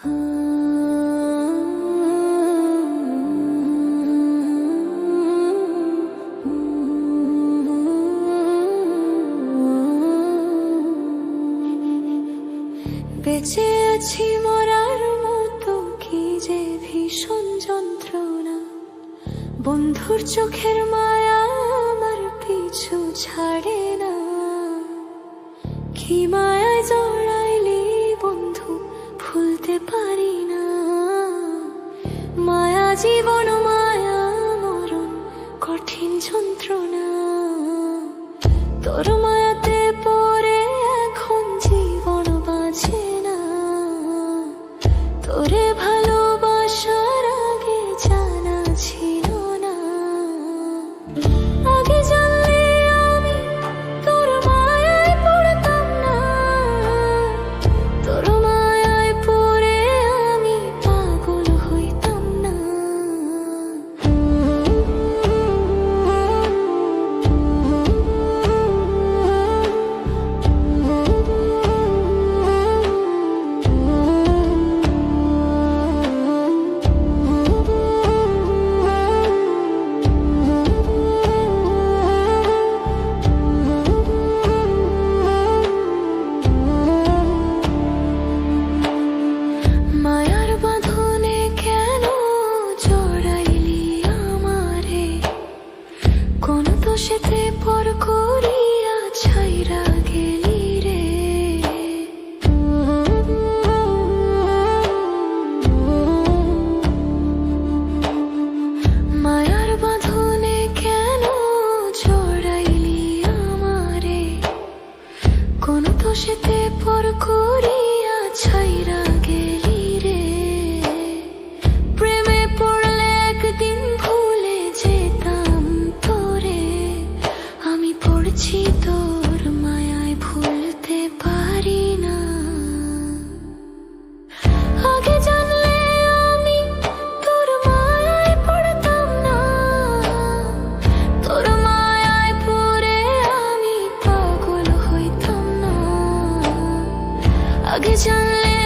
বেঁচে আছি মরার মতো, কি যে ভীষণ যন্ত্রণা। বন্ধুর চোখের মায়া আমার পিছু ছাড়ে না। কি মায়ায় জড়াইলি বন্ধু, ভুলতে পারি না। মায়া জীবন, মায়া মরণ, কঠিন যন্ত্রণা। তোর মায়াতে পড়ে এখন জীবন বাঁচে না। তোরে ভালোবাসার আগে জানা ছিল না। আগে জানলে আমি তোর মায়ায় পড়তাম না। তোর মায়ায় পড়ে আমি পাগল হইতাম না। মায়ার বাঁধনে কেন জড়াইলি আমারে? কোন দোষেতে পর করিয়া ছাইরা গেলি রে। মায়ার বাঁধনে কেন জড়াইলি আমারে? কোন দোষেতে পর করিয়া ছাইরা গেলি রে। প্রেমে পড়লে একদিন ভুলে যেতাম তোরে। আমি পড়ছি তোর মায়ায়, ভুলতে পারি না। আগে জানলে আমি তোর মায়ায় পড়তাম না। তোর মায়ায় পড়ে আমি পাগল হইতাম না। আগে জানলে